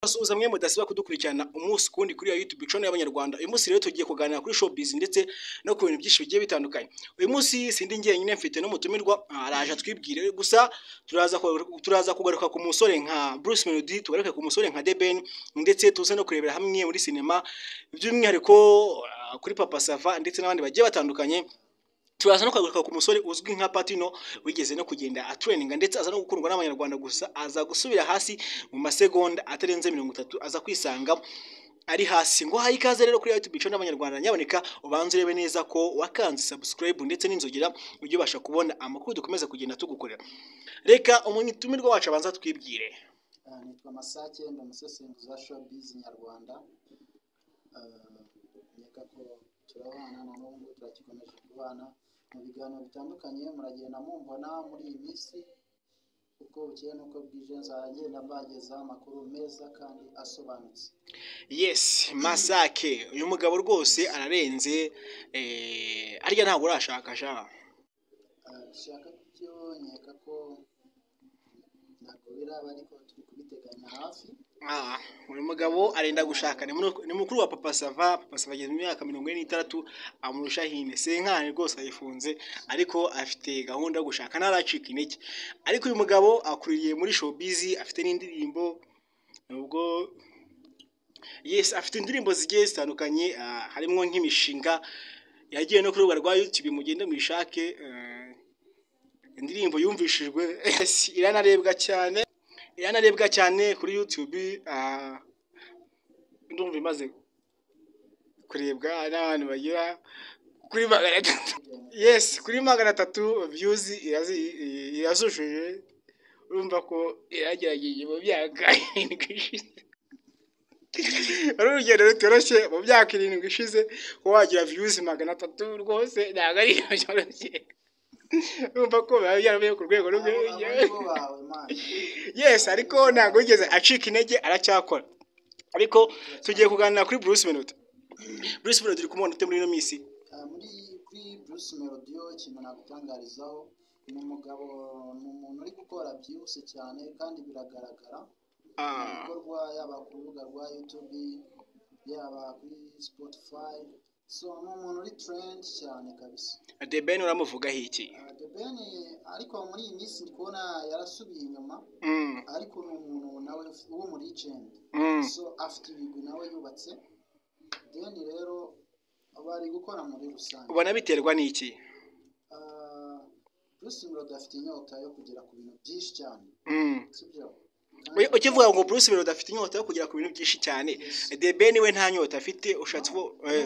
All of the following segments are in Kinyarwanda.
Basuhuza mwe mudasiba kudukurikirana umunsi kundi kuri YouTube channel y'Abanyarwanda. Uyu munsi rero tugiye kuganira kuri showbiz ndetse no ku bintu byinshi bigiye bitandukanye. Uyu munsi sindi ngiye nyine mfite no mutumirwa araje twibwire, gusa turaza kugaruka ku musore nka Bruce Melodie, tugaruke ku musore nka Deben, ndetse tuze no kurebera hamwe muri cinema by'umwihariko kuri Papa Sava ndetse n'abandi bagiye batandukanye. Turaza no kugaruka ku musore uzwi nka Patino wigeze no kugenda atraininga ndetse aza no gukundwa n'Abanyarwanda, gusa aza gusubira hasi mu masegonda atarenze 30 aza kwisanga ari hasi. Ngo hayi ikaze rero kuri YouTube channel y'Abanyarwanda, nyaboneka ubanze urebe neza ko wakanze subscribe ndetse n'inzogera ujye basha kubona amakuru dukomeza kugenda tugukorera. Reka umunitumirwa wacu abanza twibwire. Nitwa Masake, ndi umusesenguzi wa showbiz nyarwanda. Nyeka ko turabana na n'ubu turakikomeje kubana mu biganiro bitandukanye, muragenda mumbona muri iyi minsi uko bukeye nuko bwije, nzagenda mbageza amakuru meza kandi asobanutse. Yes, Masake uyu mugabo rwose ararenze, arya ntabwo urashaka sha. Shaka byo nyeka ko ntabwo biraba ariko turi kubiteganya hafi. Uyu mugabo arenda gushaka, ni mukuru wa Papa Sava. Papa Sava ageze mu myaka 46 amurusha hine senkane rwose ayifunze, ariko afite gahunda yo gushaka naracika intege. Ariko uyu mugabo akuririye muri showbiz, afite n'indirimbo, nubwo yes afite indirimbo zigiye zitandukanye, harimo nk'imishinga yagiye no ku rubuga rwa YouTube, mugende mwishake. Indirimbo yumvishijwe iranarebwa cyane kuri YouTube, ndumva imaze kurebwa n'abantu bagira kuri 300. Yes, kuri 300 views irazushije. Urumva ko iragerageje mu myaka 7 ishize. Urugendo rutoroshye mu myaka 7 ishize ko wagira views 300 rwose ntago ari cyoroshye. Urumva ko yarabaye ku rwego rumwe. Yes, ariko ntago yigeze acika intege, aracyakora. Ariko tugiye kuganira kuri Bruce Melodie. Bruce Melodie uri kumubona ute muri ino minsi? Kuri Bruce Melodie ikintu nagutangarizaho, ni umugabo, ni umuntu uri gukora byihuse cyane kandi biragaragara. Ibikorwa yaba ku rubuga rwa YouTube, yaba kuri Spotify, so ni umuntu uri trend cyane kabisa. Deben uramuvugaho iki? Deben ariko muri iyi minsi ndi kubona yarasubiye inyuma, ariko ni umuntu nawe wo muri legend, so afite ibigwi nawe yubatse. Then rero bari gukora muri rusange. Ubona biterwa n'iki? Bruce Melodie afite inyota yo kugera ku bintu byinshi cyane. Sibyo? Ukivuga ngo Bruce Melodie afite inyota yo kugera ku bintu byinshi cyane, Deben we nta nyota afite. Ushatse ko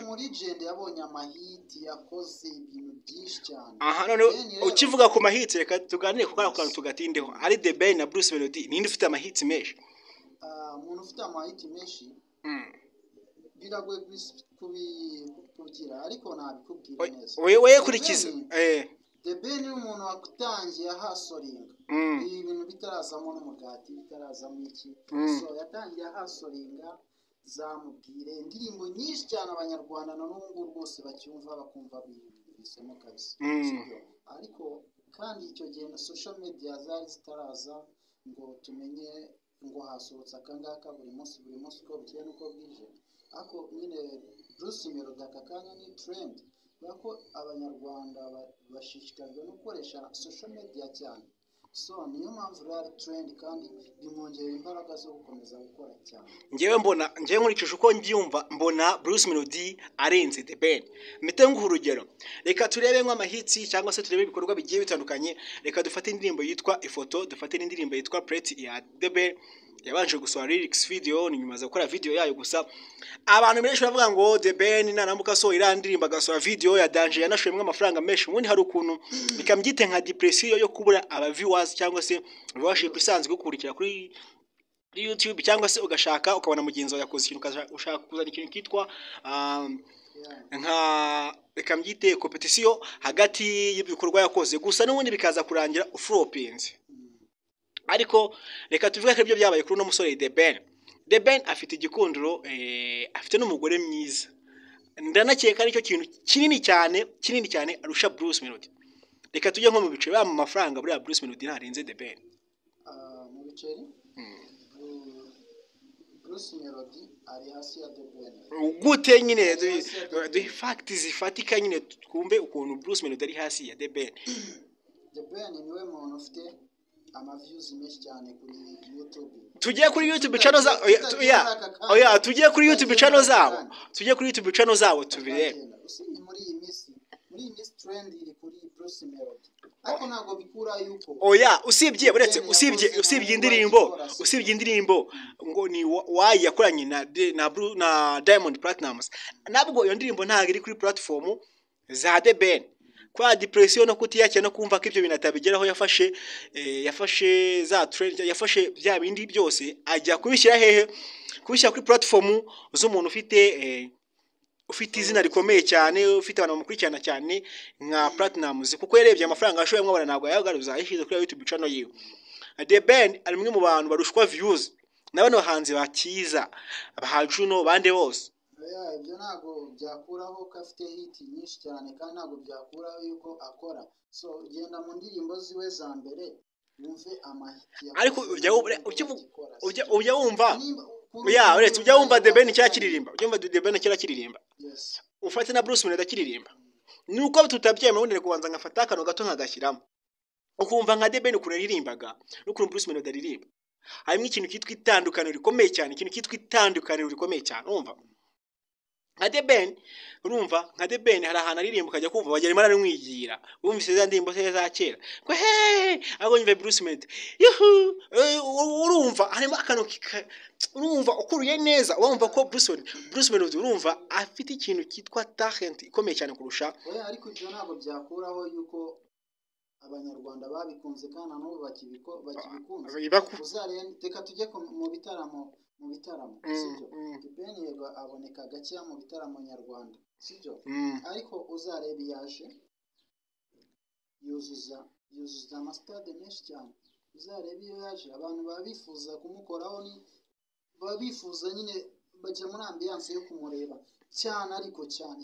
muri legend yabonye amahiti, yakoze ibintu byinshi cyane. None ukivuga ku mahiti, reka tuganire ku kantu tugatindeho. Ari Deben na Bruce Melodie, ninde ufite amahiti menshi? Umuntu ufite amahiti menshi biragoye kugira, ariko ntabikubwira neza. Wewe kurikiza Deben ni umuntu wakutangiye hasoringa, ibintu bitarazamo n'umugati, bitarazamo iki, so yatangiye hasoringa. Zamubwire indirimbo nyinshi cyane Abanyarwanda na n'ubu rwose bacyumva bakumva bisemo kabisa. Ariko kandi icyo gihe na social media zari zitaraza ngo tumenye ngo hasohotse akangaka buri munsi uko bukeye nuko bwije. Ariko nyine Bruce Melodie akakanya ni trend, bako Abanyarwanda bashishikajwe no gukoresha social media cyane, so niyo mpamvu rari trend kandi bimwongerera imbaraga zo gukomeza gukora cyane. Ngewe nkurikije uko mbyumva, mbona Bruce Melodie arenze Deben. Mite nk'urugero, reka turebe nk'amahitsi cyangwa se turebe ibikorwa bigiye bitandukanye. Reka dufate indirimbo yitwa Ifoto, dufate n'indirimbo yitwa Plate ya Deben. Yabanje gusohora lyrics video, ni nyuma za gukora video yayo. Gusa abantu benshi bavuga ngo Deben nanamuka so irandirimba agasohora video ya danger yanashwemwe amafaranga menshi. Ubundi hari ukuntu bikambyite nka depression yo kubura aba viewers cyangwa se viewership isanzwe gukurikira kuri YouTube, cyangwa se ugashaka ukabona mugenzi wawe yakoze ikintu ushaka kuzana ikintu kitwa nka bikambyite competition hagati y'ibikorwa yakoze, gusa n'ubundi bikaza kurangira uflopinze. Ariko reka tuvuge ko ibyo byabaye kuri no musore Deben. Deben afite igikundiro, afite n'umugore mwiza. Ndanakeka ari cyo kintu kinini cyane arusha Bruce Melodie. Reka tujye nko mu bice mu mafaranga buri Bruce Melodie ntarenze Deben. Mu biceri Bruce Melodie ari hasi ya The Ben. Gute nyine the fact zifatika nyine twumve ukuntu Bruce Melodie ari hasi ya The Ben. The Ben niwe muntu ufite views menshi cyane kuri YouTube. Tugiye kuri YouTube channel za oya tugiye kuri YouTube channel zabo tubirebe. Muri iyi minsi trend iri kuri Bruce Melodie. Ariko ntago bikura yuko oya usibye indirimbo ngo ni wayi yakoranye na Diamond Platnumz. Nabwo iyo ndirimbo ntago iri kuri platform za The Ben. Kwa depression no kutiyakira no kumva ko ibyo binatabigeraho yafashe za trend yafashe bya bindi byose ajya kubishyira hehe kubishyira kuri platform z'umuntu ufite izina rikomeye cyane ufite abantu bamukurikirana cyane nka Platnumz kuko yarebye amafaranga ashoyemo abana ntabwo yagaruza yishize kuri YouTube channel yiwe. The Ben ari mwe mu bantu barushwa views nabone bahanzi bakiza abahajuno bande bose. Ibyo ntago byakuraho ko afite hit nyinshi cyane kandi ntago byakuraho yuko akora. So genda mu ndirimbo ziwe za mbere wumve amahiti. Ariko ujya wumva uretse ujya wumva The Ben cyakiririmba. Ujya wumva The Ben cyakiririmba. Yes. Ufate na Bruce Melodie akiririmba. Nuko tutabyemera wendere kubanza ngafata kano gato nkagashyiramo. Ukumva nka The Ben ukuntu aririmbaga n'ukuntu Bruce Melodie aririmba. Harimo ikintu kitwa itandukaniro rikomeye cyane, urumva? Nka The Ben urumva nka The Ben hari ahantu aririmba ukajya kumva bagera imana n'umwigira wumvise za ndimbo za kera ko abonye Bruce Melodie urumva harimo akantu urumva ukuruye neza wumva ko Bruce Melodie urumva afite ikintu kitwa talent ikomeye cyane kurusha. Ariko ibyo ntabwo byakuraho yuko abanyarwanda babikunze kandi nabo bakibikunze. Reka tujye mu bitaramo sibyo. The Ben yego aboneka gake mu bitaramo nyarwanda sibyo. Ariko uzarebe yaje yuzuza amastade menshi cyane. Uzarebe iyo yaje abantu babifuza kumukoraho babifuza nyine bajya muri ambiance yo kumureba cyane ariko cyane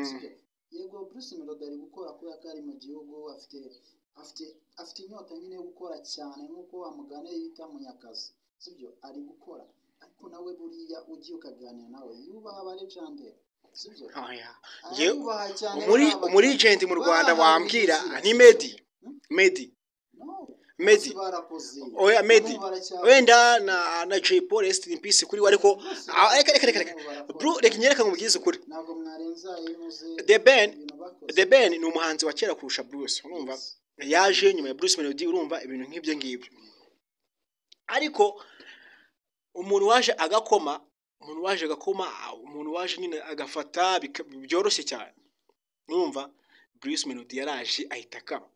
sibyo. Yego Bruce Melodie ari gukora ko yakari mu gihugu afite inyota nyine yo gukora cyane nkuko amugane yita Munyakazi sibyo ari gukora. Ariko nawe buriya ugiye ukaganira nawe yubaha abalegende sibyo. Muri agent mu Rwanda wambwira ni Medi oya Medi wenda na J Paul rest in peace kuri ariko reka bro reka nyereka ngubwize ukuri. Ntabwo mwarenza yimuze The Ben ni umuhanzi wa kera kurusha Bruce urumva. Yaje nyuma ya Bruce Melodie urumva ibintu nk'ibyo ngibyo. Ariko umuntu waje agakoma umuntu waje nyine agafata byoroshye cyane urumva. Bruce Melodie yaraje ahita akaba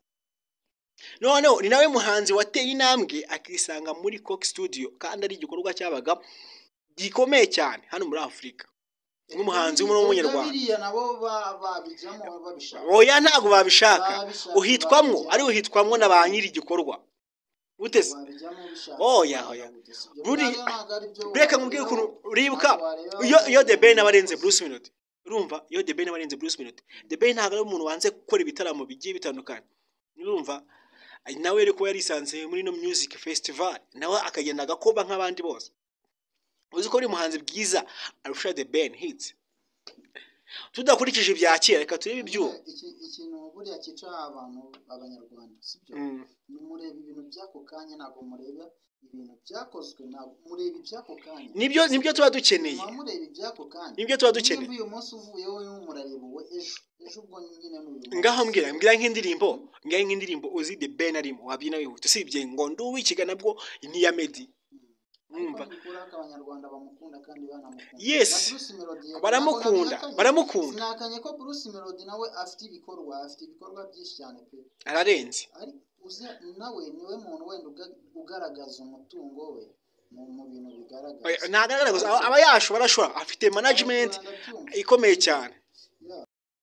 noneho ni nawe muhanzi wateye intambwe akisanga muri Coke Studio kandi ari igikorwa cyabaga gikomeye cyane hano muri Afrika nk'umuhanzi w'umunyarwanda. Biriya nabo babijyamo babishaka. Oya ntago babishaka uhitwamwo na ba nyiri igikorwa utese. Oya reka nkubwire ukuntu uribuka iyo The Ben abarenze Bruce Melodie urumva. Iyo The Ben abarenze Bruce Melodie The Ben ntago ari umuntu wanze gukora ibitaramo bigiye bitandukanye urumva. Nawe reko yarisanze muri no music festival nawe akagenda agakoba nk'abandi bose. Uzi ko ari muhanzi bwiza arusha The Ben hits. Tudakurikije ibya kera reka turebe ibyo ikintu buriya kica abanyarwanda sibyo. Mureba ibintu byako kanya ntabwo mureba ibintu byakozwe ntabwo mureba ibyako kanya. Nibyo tuba dukeneye. Mureba ibyako kanya. Nibyo tuba dukeneye. Uyu munsi uvuyeho murareba we ejo ubwo nyine n'uyu. Ngaho mbwira nk'indirimbo uzi The Ben arimo wabyina wihuta usibye ngo nduwikiga nabwo ni ya Medi. Abanyarwanda bamukunda kandi banamukunda. Yes. Baramukunda. Sinakanye ko Bruce Melodie nawe afite ibikorwa byinshi cyane pe. Ararenze. Nawe niwe muntu wenda ugaragaza umutungo we mu bintu bigaragaza. Ntagaragaza abayasho barashora afite management ikomeye cyane.